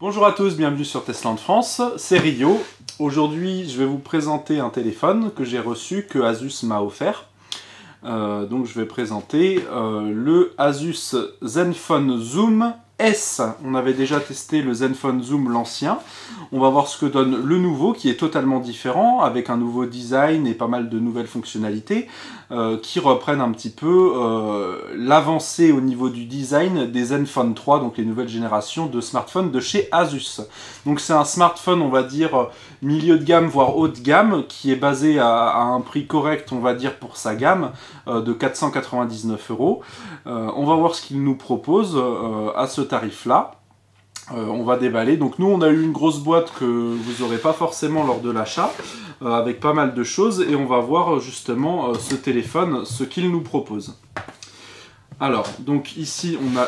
Bonjour à tous, bienvenue sur Testland France, c'est Rio. Aujourd'hui, je vais vous présenter un téléphone que j'ai reçu, que Asus m'a offert. Donc je vais présenter le Asus Zenfone Zoom S. On avait déjà testé le Zenfone Zoom, l'ancien. On va voir ce que donne le nouveau, qui est totalement différent, avec un nouveau design et pas mal de nouvelles fonctionnalités, qui reprennent un petit peu l'avancée au niveau du design des Zenfone 3, donc les nouvelles générations de smartphones de chez Asus. Donc c'est un smartphone, on va dire, milieu de gamme, voire haut de gamme, qui est basé à un prix correct, on va dire, pour sa gamme, de 499 €. On va voir ce qu'il nous propose à ce tarif-là. On va déballer. Donc nous, on a eu une grosse boîte que vous n'aurez pas forcément lors de l'achat, avec pas mal de choses, et on va voir justement ce téléphone, ce qu'il nous propose. Alors, donc ici, on a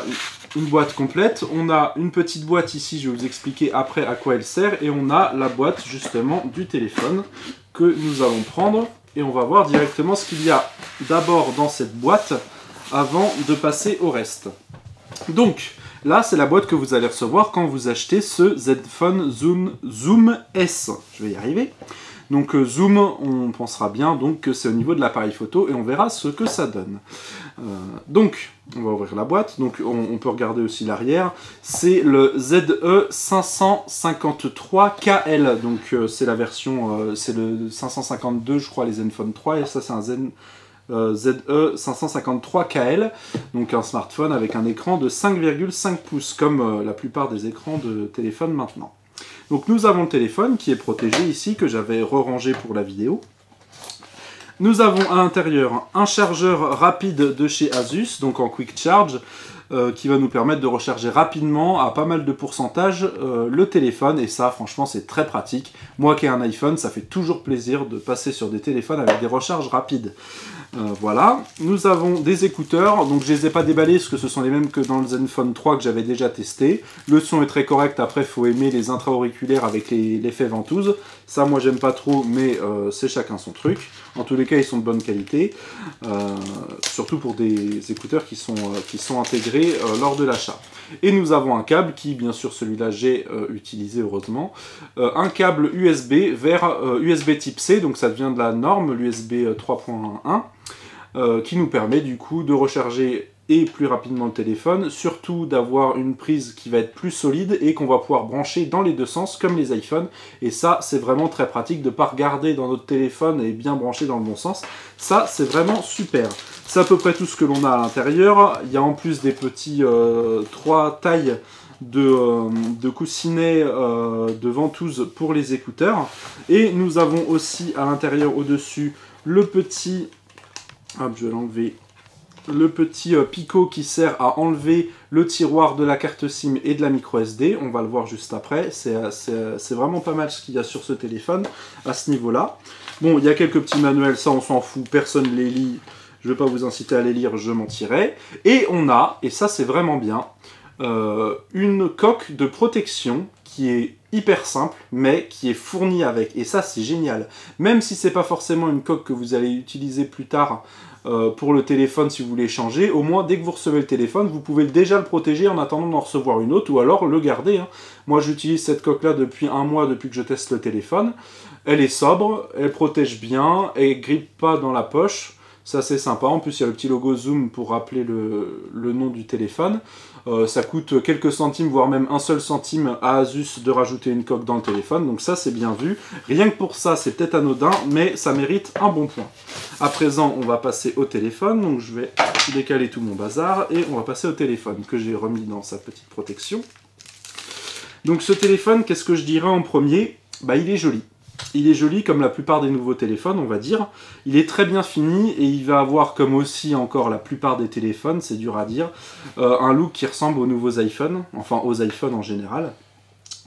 une boîte complète. On a une petite boîte ici, je vais vous expliquer après à quoi elle sert, et on a la boîte justement du téléphone que nous allons prendre, et on va voir directement ce qu'il y a d'abord dans cette boîte avant de passer au reste. Donc, là, c'est la boîte que vous allez recevoir quand vous achetez ce Zenfone Zoom S. Je vais y arriver. Donc Zoom, on pensera bien donc que c'est au niveau de l'appareil photo et on verra ce que ça donne. Donc, on va ouvrir la boîte. Donc, on peut regarder aussi l'arrière. C'est le ZE553KL. Donc, c'est la version, c'est le 552, je crois, les Zenfone 3. Et ça, c'est un ZE553KL, donc un smartphone avec un écran de 5,5 pouces, comme la plupart des écrans de téléphone maintenant. Donc nous avons le téléphone qui est protégé ici, que j'avais re-rangé pour la vidéo. Nous avons à l'intérieur un chargeur rapide de chez Asus, donc en Quick Charge, qui va nous permettre de recharger rapidement, à pas mal de pourcentage, le téléphone. Et ça, franchement, c'est très pratique. Moi qui ai un iPhone, ça fait toujours plaisir de passer sur des téléphones avec des recharges rapides. Voilà, nous avons des écouteurs, donc je les ai pas déballés parce que ce sont les mêmes que dans le Zenfone 3 que j'avais déjà testé. Le son est très correct, après il faut aimer les intra-auriculaires avec l'effet ventouse. Ça moi j'aime pas trop, mais c'est chacun son truc. En tous les cas ils sont de bonne qualité, surtout pour des écouteurs qui sont intégrés lors de l'achat. Et nous avons un câble qui, bien sûr celui-là j'ai utilisé heureusement, un câble USB vers USB type C, donc ça devient de la norme, l'USB 3.1. Qui nous permet du coup de recharger et plus rapidement le téléphone, surtout d'avoir une prise qui va être plus solide et qu'on va pouvoir brancher dans les deux sens comme les iPhones. Et ça c'est vraiment très pratique de ne pas regarder dans notre téléphone et bien brancher dans le bon sens. Ça c'est vraiment super. C'est à peu près tout ce que l'on a à l'intérieur. Il y a en plus des petits 3 tailles de coussinets de ventouse pour les écouteurs. Et nous avons aussi à l'intérieur au-dessus le petit... Hop, je vais l'enlever. Le petit picot qui sert à enlever le tiroir de la carte SIM et de la micro SD. On va le voir juste après. C'est vraiment pas mal ce qu'il y a sur ce téléphone à ce niveau-là. Bon, il y a quelques petits manuels, ça on s'en fout, personne ne les lit. Je ne vais pas vous inciter à les lire, je mentirais. Et on a, et ça c'est vraiment bien, une coque de protection qui est hyper simple, mais qui est fournie avec. Et ça, c'est génial. Même si c'est pas forcément une coque que vous allez utiliser plus tard pour le téléphone si vous voulez changer, au moins, dès que vous recevez le téléphone, vous pouvez déjà le protéger en attendant d'en recevoir une autre, ou alors le garder. Hein. Moi, j'utilise cette coque-là depuis un mois, depuis que je teste le téléphone. Elle est sobre, elle protège bien, elle grippe pas dans la poche. Ça c'est sympa, en plus il y a le petit logo Zoom pour rappeler le nom du téléphone. Ça coûte quelques centimes, voire même un seul centime à Asus de rajouter une coque dans le téléphone, donc ça c'est bien vu. Rien que pour ça c'est peut-être anodin, mais ça mérite un bon point. À présent on va passer au téléphone, donc je vais décaler tout mon bazar et on va passer au téléphone que j'ai remis dans sa petite protection. Donc ce téléphone, qu'est-ce que je dirais en premier? Bah il est joli. Il est joli comme la plupart des nouveaux téléphones, on va dire. Il est très bien fini et il va avoir, comme aussi encore la plupart des téléphones, c'est dur à dire, un look qui ressemble aux nouveaux iPhones, enfin aux iPhones en général.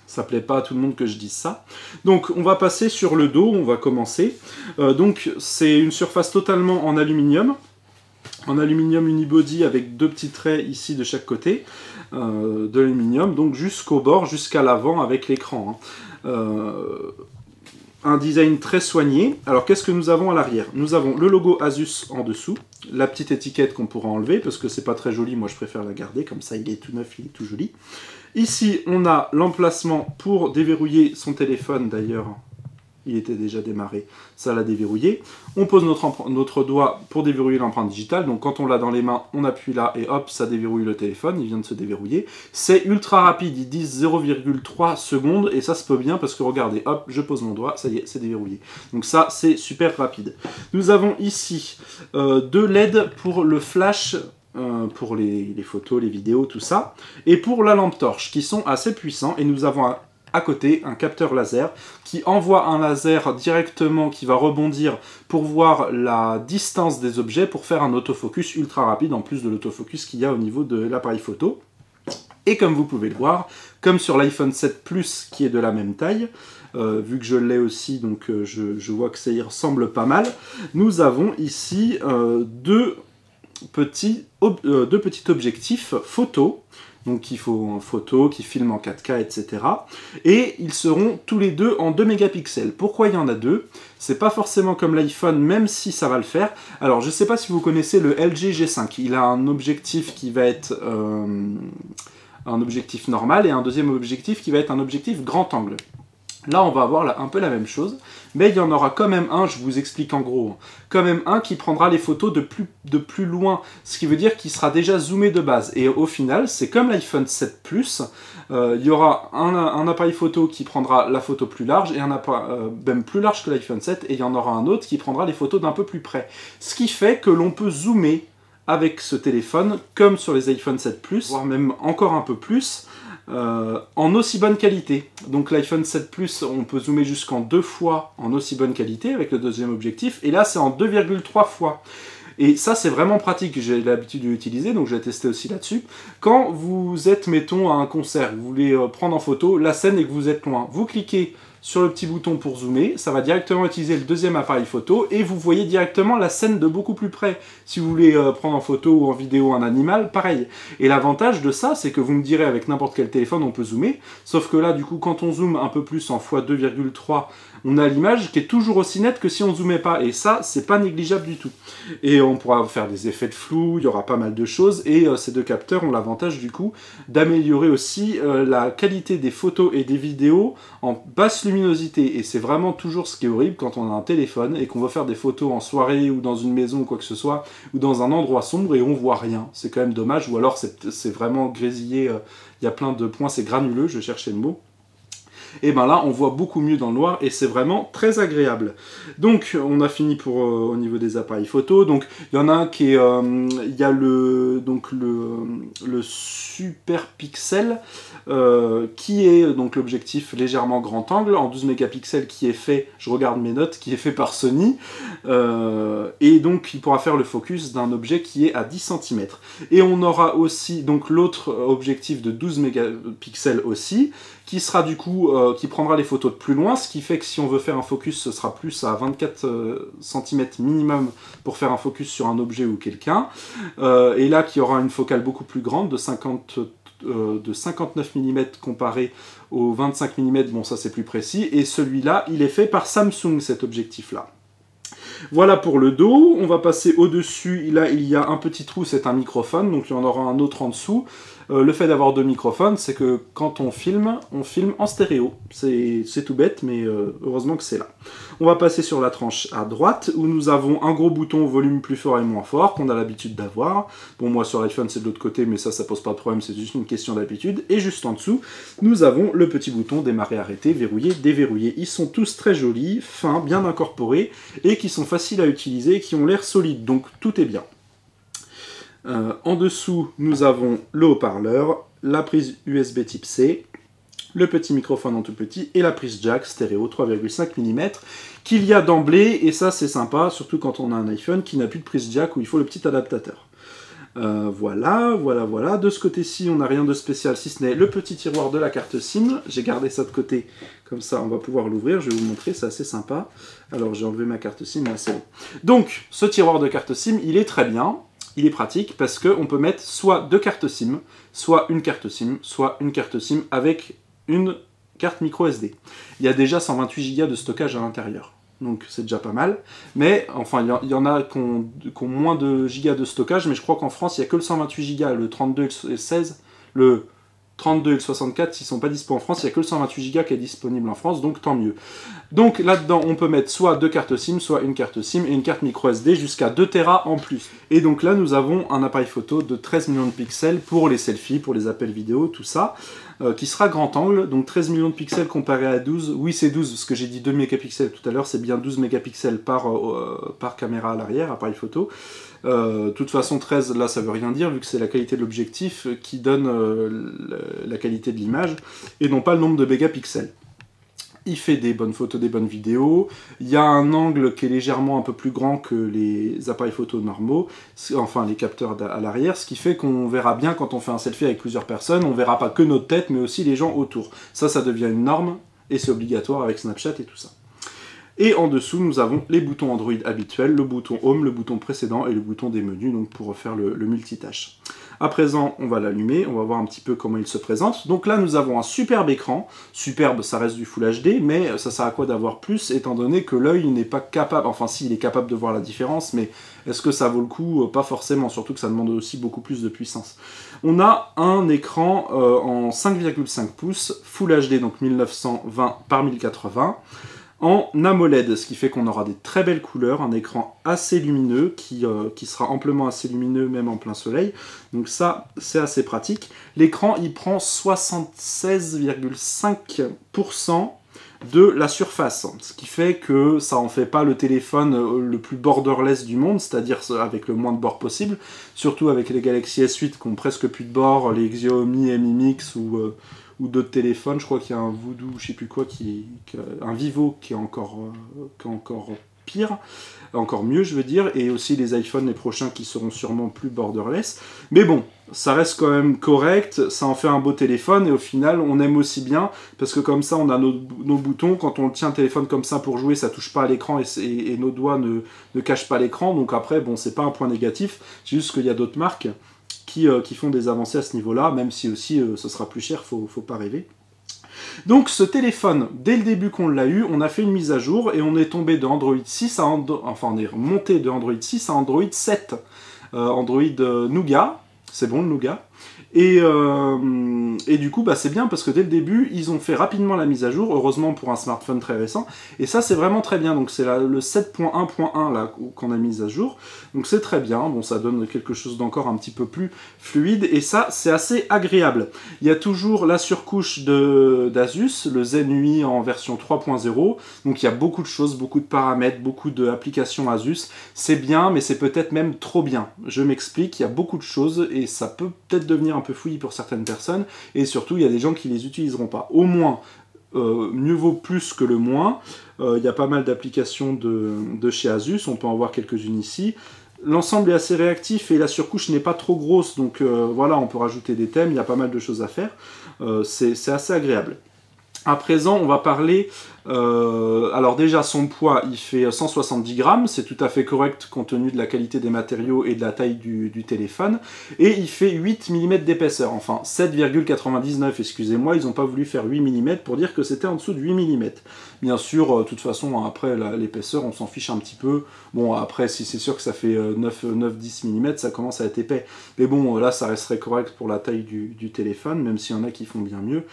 Ça plaît pas à tout le monde que je dise ça. Donc on va passer sur le dos, on va commencer. Donc c'est une surface totalement en aluminium unibody avec deux petits traits ici de chaque côté de l'aluminium, donc jusqu'au bord, jusqu'à l'avant avec l'écran. Hein. Un design très soigné. Alors qu'est-ce que nous avons à l'arrière? Nous avons le logo Asus en dessous, la petite étiquette qu'on pourra enlever parce que c'est pas très joli, moi je préfère la garder, comme ça il est tout neuf, il est tout joli. Ici, on a l'emplacement pour déverrouiller son téléphone, d'ailleurs. Il était déjà démarré, ça l'a déverrouillé. On pose notre doigt pour déverrouiller l'empreinte digitale. Donc quand on l'a dans les mains, on appuie là et hop, ça déverrouille le téléphone. Il vient de se déverrouiller. C'est ultra rapide, ils disent 0,3 secondes. Et ça se peut bien parce que regardez, hop, je pose mon doigt, ça y est, c'est déverrouillé. Donc ça, c'est super rapide. Nous avons ici 2 LED pour le flash, pour les photos, les vidéos, tout ça. Et pour la lampe torche, qui sont assez puissants. Et nous avons à côté un capteur laser qui envoie un laser directement qui va rebondir pour voir la distance des objets pour faire un autofocus ultra rapide en plus de l'autofocus qu'il y a au niveau de l'appareil photo. Et comme vous pouvez le voir, comme sur l'iPhone 7 Plus qui est de la même taille, vu que je l'ai aussi, donc je vois que ça y ressemble pas mal, nous avons ici deux petits objectifs photo. Donc il faut une photo qui filme en 4K, etc. Et ils seront tous les deux en 2 mégapixels. Pourquoi il y en a deux? C'est pas forcément comme l'iPhone, même si ça va le faire. Alors je sais pas si vous connaissez le LG G5. Il a un objectif qui va être un objectif normal et un deuxième objectif qui va être un objectif grand angle. Là, on va avoir un peu la même chose, mais il y en aura quand même un, je vous explique en gros, quand même un qui prendra les photos de plus loin, ce qui veut dire qu'il sera déjà zoomé de base. Et au final, c'est comme l'iPhone 7 Plus, il y aura un appareil photo qui prendra la photo plus large, et un appareil même plus large que l'iPhone 7, et il y en aura un autre qui prendra les photos d'un peu plus près. Ce qui fait que l'on peut zoomer avec ce téléphone, comme sur les iPhone 7 Plus, voire même encore un peu plus, en aussi bonne qualité. Donc l'iPhone 7 Plus, on peut zoomer jusqu'en 2 fois en aussi bonne qualité avec le deuxième objectif, et là c'est en 2,3 fois. Et ça c'est vraiment pratique, j'ai l'habitude de l'utiliser, donc je l'ai testé aussi là-dessus. Quand vous êtes, mettons, à un concert, vous voulez prendre en photo la scène et que vous êtes loin, vous cliquez sur le petit bouton pour zoomer, ça va directement utiliser le deuxième appareil photo et vous voyez directement la scène de beaucoup plus près. Si vous voulez prendre en photo ou en vidéo un animal, pareil. Et l'avantage de ça, c'est que vous me direz avec n'importe quel téléphone on peut zoomer, sauf que là du coup quand on zoome un peu plus en x2,3, on a l'image qui est toujours aussi nette que si on zoomait pas, et ça c'est pas négligeable du tout. Et on pourra faire des effets de flou, il y aura pas mal de choses, et ces deux capteurs ont l'avantage du coup d'améliorer aussi la qualité des photos et des vidéos en basse luminosité, et c'est vraiment toujours ce qui est horrible quand on a un téléphone et qu'on veut faire des photos en soirée ou dans une maison ou quoi que ce soit, ou dans un endroit sombre et on voit rien, c'est quand même dommage, ou alors c'est vraiment grésillé, il y a plein de points, c'est granuleux, je cherchais le mot. Et bien là on voit beaucoup mieux dans le noir et c'est vraiment très agréable. Donc on a fini pour au niveau des appareils photo. Donc il y en a un qui est il y a le Super Pixel qui est donc l'objectif légèrement grand angle en 12 mégapixels qui est fait, je regarde mes notes, qui est fait par Sony et donc il pourra faire le focus d'un objet qui est à 10 cm. Et on aura aussi donc l'autre objectif de 12 mégapixels aussi, qui sera du coup, qui prendra les photos de plus loin, ce qui fait que si on veut faire un focus, ce sera plus à 24 cm minimum pour faire un focus sur un objet ou quelqu'un. Et là, qui aura une focale beaucoup plus grande, de 59 mm comparé au 25 mm, bon ça c'est plus précis, et celui-là, il est fait par Samsung, cet objectif-là. Voilà pour le dos, on va passer au-dessus, là il y a un petit trou, c'est un microphone, donc il y en aura un autre en dessous. Le fait d'avoir deux microphones, c'est que quand on filme en stéréo. C'est tout bête, mais heureusement que c'est là. On va passer sur la tranche à droite, où nous avons un gros bouton volume plus fort et moins fort, qu'on a l'habitude d'avoir. Bon, moi sur l'iPhone c'est de l'autre côté, mais ça pose pas de problème, c'est juste une question d'habitude. Et juste en dessous, nous avons le petit bouton démarrer, arrêter, verrouiller, déverrouiller. Ils sont tous très jolis, fins, bien incorporés, et qui sont faciles à utiliser, et qui ont l'air solides, donc tout est bien. En dessous, nous avons le haut-parleur, la prise USB type C, le petit microphone en tout petit et la prise jack stéréo 3,5 mm qu'il y a d'emblée, et ça c'est sympa, surtout quand on a un iPhone qui n'a plus de prise jack où il faut le petit adaptateur. Voilà. De ce côté-ci, on n'a rien de spécial si ce n'est le petit tiroir de la carte SIM. J'ai gardé ça de côté, comme ça on va pouvoir l'ouvrir. Je vais vous montrer, c'est assez sympa. Alors j'ai enlevé ma carte SIM, là c'est bon. Donc, ce tiroir de carte SIM, il est très bien. Il est pratique parce qu'on peut mettre soit deux cartes SIM, soit une carte SIM, soit une carte SIM avec une carte micro SD. Il y a déjà 128 Go de stockage à l'intérieur, donc c'est déjà pas mal. Mais enfin, il y en a qui ont moins de gigas de stockage, mais je crois qu'en France, il n'y a que le 128 Go, le 32 et le 16, le 32 et le 64, s'ils ne sont pas dispo en France, il n'y a que le 128 Go qui est disponible en France, donc tant mieux. Donc là-dedans, on peut mettre soit 2 cartes SIM, soit une carte SIM et une carte micro SD jusqu'à 2 Tera en plus. Et donc là, nous avons un appareil photo de 13 millions de pixels pour les selfies, pour les appels vidéo, tout ça, qui sera grand angle, donc 13 millions de pixels comparé à 12. Oui, c'est 12, parce que j'ai dit 2 mégapixels tout à l'heure, c'est bien 12 mégapixels par caméra à l'arrière, appareil photo. De toute façon, 13, là, ça veut rien dire, vu que c'est la qualité de l'objectif qui donne la qualité de l'image, et non pas le nombre de mégapixels. Il fait des bonnes photos, des bonnes vidéos. Il y a un angle qui est légèrement un peu plus grand que les appareils photo normaux, enfin les capteurs à l'arrière, ce qui fait qu'on verra bien quand on fait un selfie avec plusieurs personnes, on verra pas que notre tête, mais aussi les gens autour. Ça devient une norme, et c'est obligatoire avec Snapchat et tout ça. Et en dessous, nous avons les boutons Android habituels, le bouton Home, le bouton précédent et le bouton des menus, donc pour faire le multitâche. À présent, on va l'allumer, on va voir un petit peu comment il se présente. Donc là, nous avons un superbe écran. Superbe, ça reste du Full HD, mais ça sert à quoi d'avoir plus, étant donné que l'œil n'est pas capable, enfin si, il est capable de voir la différence, mais est-ce que ça vaut le coup? Pas forcément, surtout que ça demande aussi beaucoup plus de puissance. On a un écran en 5,5 pouces, Full HD, donc 1920 par 1080, en AMOLED, ce qui fait qu'on aura des très belles couleurs, un écran assez lumineux, qui sera amplement assez lumineux même en plein soleil, donc ça c'est assez pratique. L'écran il prend 76,5% de la surface, ce qui fait que ça en fait pas le téléphone le plus borderless du monde, c'est-à-dire avec le moins de bords possible, surtout avec les Galaxy S8 qui ont presque plus de bords, les Xiaomi Mi Mix ou d'autres téléphones. Je crois qu'il y a un Voodoo, je sais plus quoi, un Vivo qui est encore pire, encore mieux je veux dire, et aussi les iPhones les prochains qui seront sûrement plus borderless. Mais bon, ça reste quand même correct, ça en fait un beau téléphone, et au final on aime aussi bien, parce que comme ça on a nos boutons, quand on tient le téléphone comme ça pour jouer, ça touche pas à l'écran et nos doigts ne cachent pas l'écran, donc après bon c'est pas un point négatif, c'est juste qu'il y a d'autres marques qui font des avancées à ce niveau-là, même si aussi ce sera plus cher, faut pas rêver. Donc ce téléphone, dès le début qu'on l'a eu, on a fait une mise à jour et on est tombé de Android 6 à enfin on est remonté de Android 6 à Android 7. Android Nougat, c'est bon le Nougat. Et du coup, bah, c'est bien parce que dès le début, ils ont fait rapidement la mise à jour, heureusement pour un smartphone très récent. Et ça, c'est vraiment très bien. Donc c'est le 7.1.1 là qu'on a mis à jour. Donc c'est très bien. Bon, ça donne quelque chose d'encore un petit peu plus fluide. Et ça, c'est assez agréable. Il y a toujours la surcouche d'Asus, le Zen UI en version 3.0. Donc il y a beaucoup de choses, beaucoup de paramètres, beaucoup d'applications Asus. C'est bien, mais c'est peut-être même trop bien. Je m'explique, il y a beaucoup de choses et ça peut peut-être devenir un peu fouillis pour certaines personnes, et surtout il y a des gens qui les utiliseront pas. Au moins, mieux vaut plus que le moins. Il y a pas mal d'applications de chez Asus, on peut en voir quelques-unes ici. L'ensemble est assez réactif et la surcouche n'est pas trop grosse, donc voilà, on peut rajouter des thèmes, il y a pas mal de choses à faire. C'est assez agréable. À présent, on va parler... alors déjà, son poids, il fait 170 grammes, c'est tout à fait correct compte tenu de la qualité des matériaux et de la taille du téléphone. Et il fait 8 mm d'épaisseur, enfin 7,99, excusez-moi, ils n'ont pas voulu faire 8 mm pour dire que c'était en dessous de 8 mm. Bien sûr, de toute façon, après l'épaisseur, on s'en fiche un petit peu. Bon, après, si c'est sûr que ça fait 9-10 mm, ça commence à être épais. Mais bon, là, ça resterait correct pour la taille du téléphone, même s'il y en a qui font bien mieux.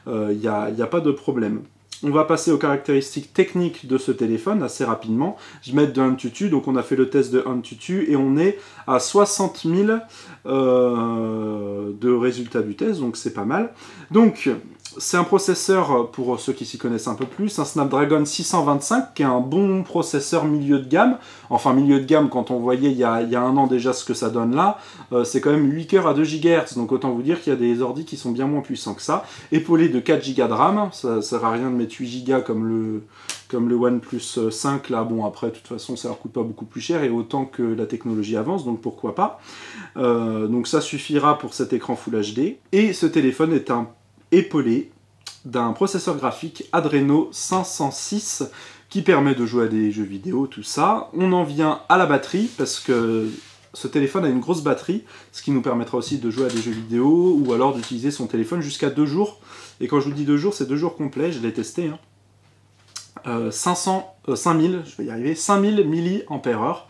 Il n'y a pas de problème. On va passer aux caractéristiques techniques de ce téléphone assez rapidement. Je vais mettre de AnTuTu, donc on a fait le test de AnTuTu et on est à 60 000 de résultats du test, donc c'est pas mal. Donc c'est un processeur, pour ceux qui s'y connaissent un peu plus, un Snapdragon 625 qui est un bon processeur milieu de gamme. Enfin milieu de gamme, quand on voyait il y a un an déjà ce que ça donne là, c'est quand même 8 cœurs à 2 GHz, donc autant vous dire qu'il y a des ordis qui sont bien moins puissants que ça. Épaulé de 4 Go de RAM, ça sert à rien de mettre 8 Go comme le OnePlus 5 là, bon après de toute façon ça leur coûte pas beaucoup plus cher et autant que la technologie avance, donc pourquoi pas. Donc ça suffira pour cet écran Full HD. Et ce téléphone est épaulé d'un processeur graphique Adreno 506 qui permet de jouer à des jeux vidéo, tout ça. On en vient à la batterie parce que ce téléphone a une grosse batterie, ce qui nous permettra aussi de jouer à des jeux vidéo ou alors d'utiliser son téléphone jusqu'à 2 jours. Et quand je vous dis 2 jours, c'est 2 jours complets, je l'ai testé. 5000, je vais y arriver, 5000 mAh.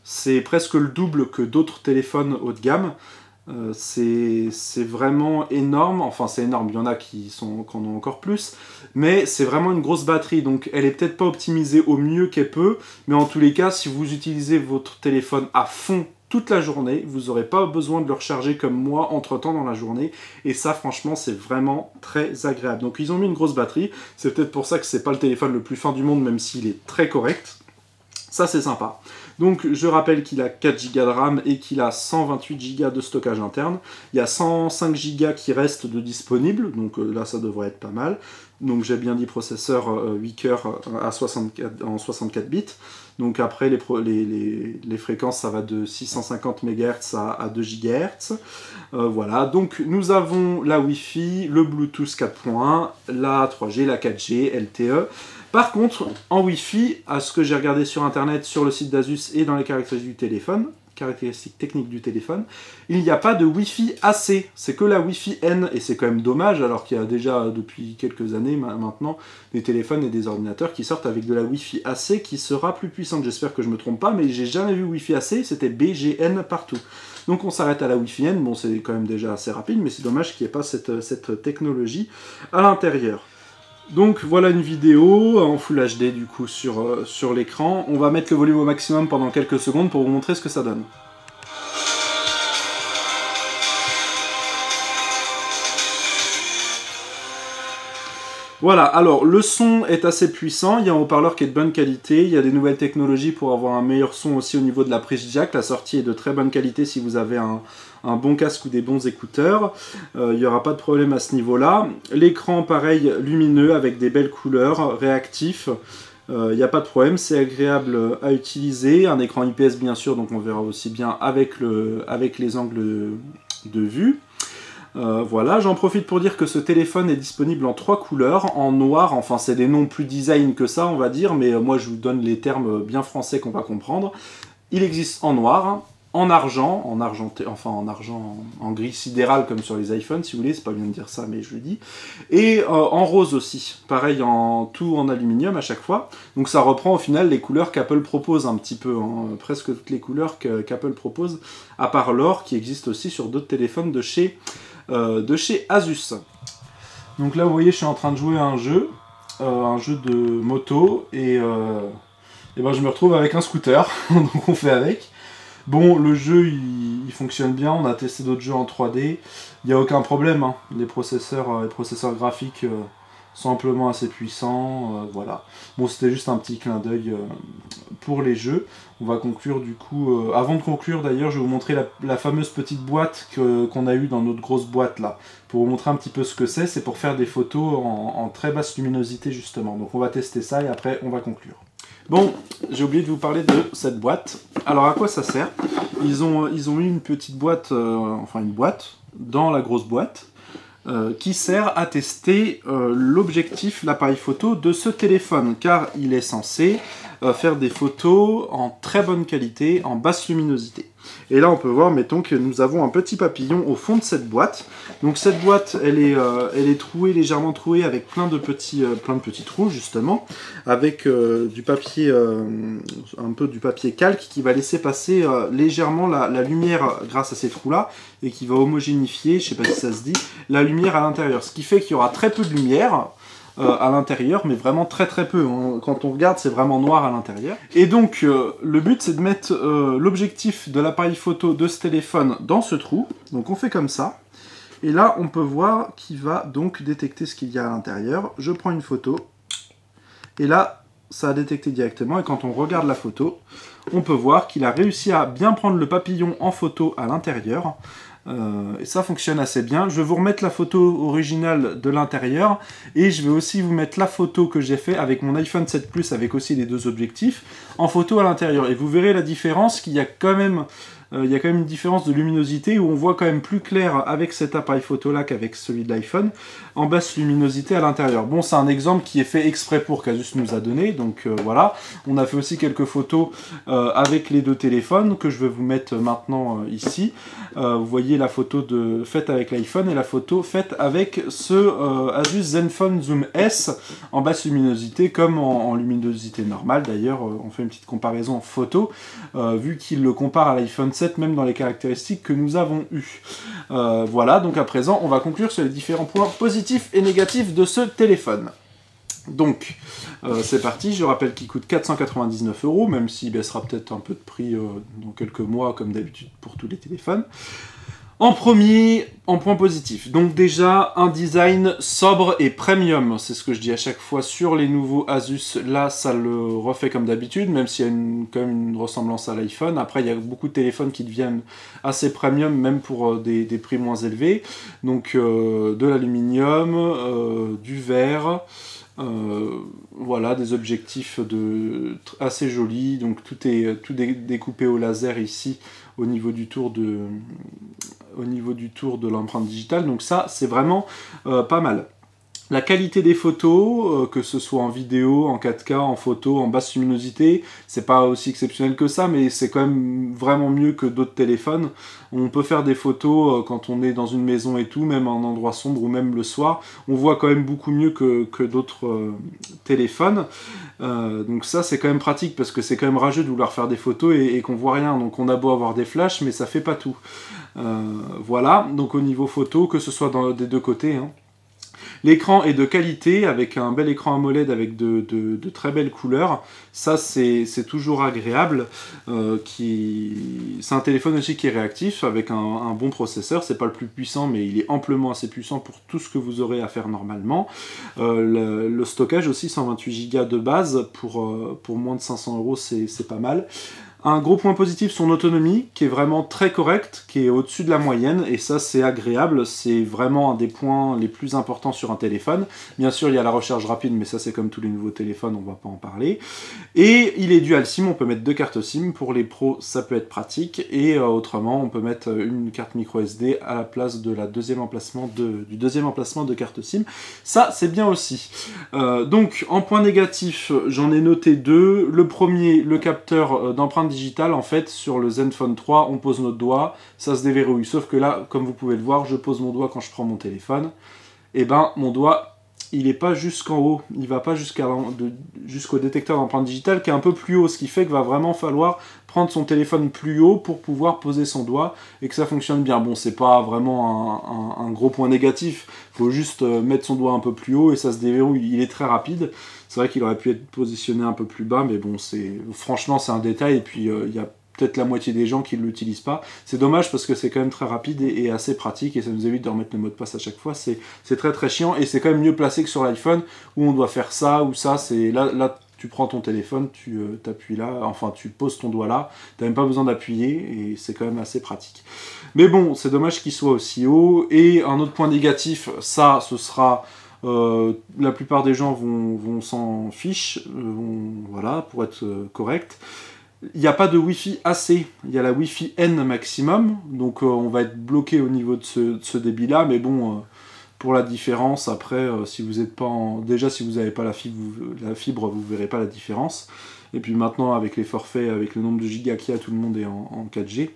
C'est presque le double que d'autres téléphones haut de gamme. C'est vraiment énorme, enfin c'est énorme, il y en a qui en ont encore plus, mais c'est vraiment une grosse batterie, donc elle est peut-être pas optimisée au mieux qu'elle peut, mais en tous les cas, si vous utilisez votre téléphone à fond toute la journée, vous n'aurez pas besoin de le recharger comme moi entre-temps dans la journée, et ça franchement c'est vraiment très agréable. Donc ils ont mis une grosse batterie, c'est peut-être pour ça que c'est pas le téléphone le plus fin du monde, même s'il est très correct. Ça c'est sympa. Donc je rappelle qu'il a 4 Go de RAM et qu'il a 128 Go de stockage interne. Il y a 105 Go qui restent de disponibles, donc là ça devrait être pas mal. Donc j'ai bien dit processeur 8 cœurs en 64 bits. Donc après les fréquences ça va de 650 MHz à 2 GHz. Voilà, donc nous avons la Wi-Fi, le Bluetooth 4.1, la 3G, la 4G, LTE. Par contre, en Wi-Fi, à ce que j'ai regardé sur internet, sur le site d'Asus et dans les caractéristiques techniques du téléphone, il n'y a pas de Wi-Fi AC, c'est que la Wi-Fi N, et c'est quand même dommage, alors qu'il y a déjà depuis quelques années maintenant des téléphones et des ordinateurs qui sortent avec de la Wi-Fi AC qui sera plus puissante. J'espère que je ne me trompe pas, mais j'ai jamais vu Wi-Fi AC, c'était BGN partout. Donc on s'arrête à la Wi-Fi N, bon c'est quand même déjà assez rapide, mais c'est dommage qu'il n'y ait pas cette technologie à l'intérieur. Donc voilà une vidéo en Full HD du coup sur l'écran. On va mettre le volume au maximum pendant quelques secondes pour vous montrer ce que ça donne. Voilà, alors le son est assez puissant, il y a un haut-parleur qui est de bonne qualité, il y a des nouvelles technologies pour avoir un meilleur son aussi au niveau de la prise jack, la sortie est de très bonne qualité si vous avez un bon casque ou des bons écouteurs, il n'y aura pas de problème à ce niveau-là. L'écran pareil, lumineux avec des belles couleurs, réactif, il n'y a pas de problème, c'est agréable à utiliser, un écran IPS bien sûr, donc on verra aussi bien avec les angles de vue. Voilà, j'en profite pour dire que ce téléphone est disponible en 3 couleurs, en noir, enfin c'est des noms plus design que ça on va dire, mais moi je vous donne les termes bien français qu'on va comprendre. Il existe en noir, en argent, en gris sidéral comme sur les iPhones si vous voulez, c'est pas bien de dire ça mais je le dis, et en rose aussi, pareil tout en aluminium à chaque fois, donc ça reprend au final les couleurs qu'Apple propose un petit peu, hein, presque toutes les couleurs qu'Apple propose, à part l'or qui existe aussi sur d'autres téléphones de chez Asus. Donc là vous voyez je suis en train de jouer à un jeu de moto et ben, je me retrouve avec un scooter, donc on fait avec. Bon, le jeu il fonctionne bien, on a testé d'autres jeux en 3D, il n'y a aucun problème, hein. Les processeurs graphiques sont amplement assez puissants, voilà. Bon, c'était juste un petit clin d'œil pour les jeux. On va conclure du coup, avant de conclure d'ailleurs, je vais vous montrer la fameuse petite boîte qu'on a eue dans notre grosse boîte là, pour vous montrer un petit peu ce que c'est pour faire des photos en très basse luminosité justement. Donc on va tester ça et après on va conclure. Bon, j'ai oublié de vous parler de cette boîte. Alors à quoi ça sert? Ils ont mis une petite boîte, enfin une boîte, dans la grosse boîte, qui sert à tester l'objectif, l'appareil photo de ce téléphone, car il est censé faire des photos en très bonne qualité, en basse luminosité. Et là on peut voir, mettons que nous avons un petit papillon au fond de cette boîte. Donc cette boîte, elle est trouée, légèrement trouée, avec plein de petits trous justement, avec du papier, un peu du papier calque qui va laisser passer légèrement la lumière grâce à ces trous là, et qui va homogénéifier, je sais pas si ça se dit, la lumière à l'intérieur. Ce qui fait qu'il y aura très peu de lumière à l'intérieur, mais vraiment très très peu. Quand on regarde, c'est vraiment noir à l'intérieur. Et donc, le but, c'est de mettre l'objectif de l'appareil photo de ce téléphone dans ce trou. Donc on fait comme ça. Et là, on peut voir qu'il va donc détecter ce qu'il y a à l'intérieur. Je prends une photo. Et là, ça a détecté directement. Et quand on regarde la photo, on peut voir qu'il a réussi à bien prendre le papillon en photo à l'intérieur. Et ça fonctionne assez bien. Je vais vous remettre la photo originale de l'intérieur et je vais aussi vous mettre la photo que j'ai fait avec mon iPhone 7 Plus avec aussi les deux objectifs en photo à l'intérieur. Et vous verrez la différence qu'il y a quand même... il y a quand même une différence de luminosité où on voit quand même plus clair avec cet appareil photo là qu'avec celui de l'iPhone en basse luminosité à l'intérieur. Bon, c'est un exemple qui est fait exprès pour qu'Asus nous a donné, donc voilà. On a fait aussi quelques photos avec les deux téléphones que je vais vous mettre maintenant ici. Vous voyez relier la photo faite avec l'iPhone et la photo faite avec ce Asus Zenfone Zoom S en basse luminosité comme en luminosité normale. D'ailleurs, on fait une petite comparaison en photo, vu qu'il le compare à l'iPhone 7, même dans les caractéristiques que nous avons eues. Voilà, donc à présent, on va conclure sur les différents points positifs et négatifs de ce téléphone. Donc, c'est parti, je rappelle qu'il coûte 499 €, même s'il baissera peut-être un peu de prix dans quelques mois, comme d'habitude pour tous les téléphones. En premier, en point positif, donc déjà un design sobre et premium, c'est ce que je dis à chaque fois sur les nouveaux Asus, là ça le refait comme d'habitude, même s'il y a quand même une ressemblance à l'iPhone. Après il y a beaucoup de téléphones qui deviennent assez premium, même pour des prix moins élevés, donc de l'aluminium, du verre, voilà, des objectifs assez jolis, donc tout est découpé au laser ici au niveau du tour de l'empreinte digitale, donc ça c'est vraiment pas mal. La qualité des photos, que ce soit en vidéo, en 4K, en photo, en basse luminosité, c'est pas aussi exceptionnel que ça, mais c'est quand même vraiment mieux que d'autres téléphones. On peut faire des photos quand on est dans une maison et tout, même en endroit sombre ou même le soir. On voit quand même beaucoup mieux que d'autres téléphones. Donc ça c'est quand même pratique parce que c'est quand même rageux de vouloir faire des photos et qu'on voit rien. Donc on a beau avoir des flashs, mais ça fait pas tout. Voilà, donc au niveau photo, que ce soit des deux côtés, hein. L'écran est de qualité, avec un bel écran AMOLED avec de très belles couleurs. Ça, c'est toujours agréable. C'est un téléphone aussi qui est réactif, avec un bon processeur. C'est pas le plus puissant, mais il est amplement assez puissant pour tout ce que vous aurez à faire normalement. Le stockage aussi, 128 Go de base, pour moins de 500 €, c'est pas mal. Un gros point positif, son autonomie, qui est vraiment très correcte, qui est au-dessus de la moyenne, et ça c'est agréable, c'est vraiment un des points les plus importants sur un téléphone. Bien sûr, il y a la recharge rapide, mais ça c'est comme tous les nouveaux téléphones, on va pas en parler. Et il est dual SIM, on peut mettre 2 cartes SIM, pour les pros ça peut être pratique, et autrement on peut mettre une carte micro SD à la place du deuxième emplacement de carte SIM. Ça c'est bien aussi. Donc en point négatif, j'en ai noté 2. Le premier, le capteur d'empreinte digitale, en fait, sur le Zenfone 3, on pose notre doigt, ça se déverrouille. Sauf que là, comme vous pouvez le voir, je pose mon doigt quand je prends mon téléphone, et ben mon doigt, il n'est pas jusqu'en haut, il va pas jusqu'au détecteur d'empreinte digitale qui est un peu plus haut, ce qui fait qu'il va vraiment falloir prendre son téléphone plus haut pour pouvoir poser son doigt et que ça fonctionne bien. Bon, c'est pas vraiment un gros point négatif, il faut juste mettre son doigt un peu plus haut et ça se déverrouille. Il est très rapide, c'est vrai qu'il aurait pu être positionné un peu plus bas, mais bon, franchement c'est un détail, et puis il y a peut-être la moitié des gens qui ne l'utilisent pas. C'est dommage parce que c'est quand même très rapide et assez pratique, et ça nous évite de remettre le mot de passe à chaque fois. C'est très très chiant, et c'est quand même mieux placé que sur l'iPhone où on doit faire ça ou ça. Là tu prends ton téléphone, tu t'appuies là, enfin tu poses ton doigt là, tu n'as même pas besoin d'appuyer, et c'est quand même assez pratique. Mais bon, c'est dommage qu'il soit aussi haut. Et un autre point négatif, ça ce sera... la plupart des gens vont s'en fiche, voilà, pour être correct. Il n'y a pas de Wi-Fi AC, il y a la Wi-Fi N maximum, donc on va être bloqué au niveau de ce débit-là, mais bon, pour la différence, après, si vous n'êtes pas déjà, si vous n'avez pas la fibre, vous ne verrez pas la différence. Et puis maintenant, avec les forfaits, avec le nombre de gigas qu'il y a, tout le monde est en 4G.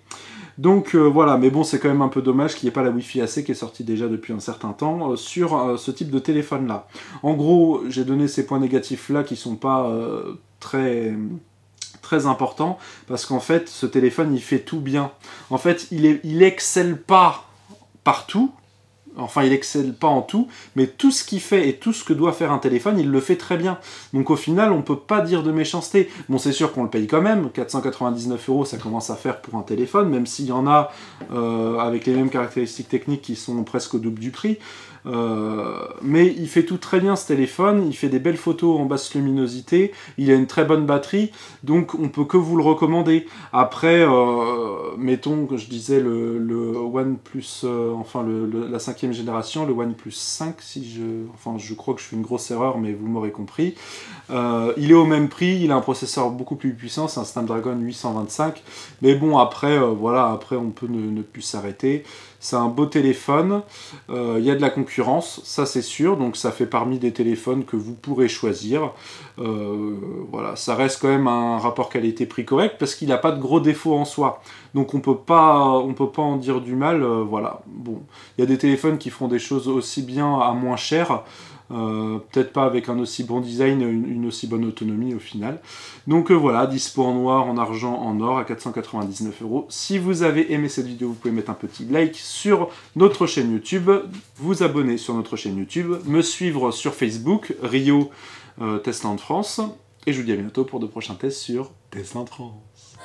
Donc voilà, mais bon, c'est quand même un peu dommage qu'il n'y ait pas la Wi-Fi AC qui est sortie déjà depuis un certain temps sur ce type de téléphone-là. En gros, j'ai donné ces points négatifs-là qui ne sont pas très important, parce qu'en fait ce téléphone il fait tout bien. En fait il excelle pas partout, enfin il excelle pas en tout, mais tout ce qu'il fait et tout ce que doit faire un téléphone, il le fait très bien. Donc au final on peut pas dire de méchanceté. Bon, c'est sûr qu'on le paye quand même, 499 € ça commence à faire pour un téléphone, même s'il y en a avec les mêmes caractéristiques techniques qui sont presque au double du prix. Mais il fait tout très bien ce téléphone, il fait des belles photos en basse luminosité, il a une très bonne batterie, donc on peut que vous le recommander. Après, mettons que je disais le OnePlus, enfin la 5e génération, le OnePlus 5, je crois que je fais une grosse erreur, mais vous m'aurez compris. Il est au même prix, il a un processeur beaucoup plus puissant, c'est un Snapdragon 825, mais bon, après, voilà, après on peut ne plus s'arrêter. C'est un beau téléphone, il y a de la concurrence, ça c'est sûr, donc ça fait parmi des téléphones que vous pourrez choisir. Voilà, ça reste quand même un rapport qualité-prix correct parce qu'il n'a pas de gros défauts en soi. Donc on peut pas en dire du mal, voilà. Bon, il y a des téléphones qui font des choses aussi bien à moins cher, peut-être pas avec un aussi bon design, une aussi bonne autonomie au final. Donc voilà, dispo en noir, en argent, en or à 499 €. Si vous avez aimé cette vidéo, vous pouvez mettre un petit like sur notre chaîne YouTube, vous abonner sur notre chaîne YouTube, me suivre sur Facebook, Rio Testland France, et je vous dis à bientôt pour de prochains tests sur Testland France.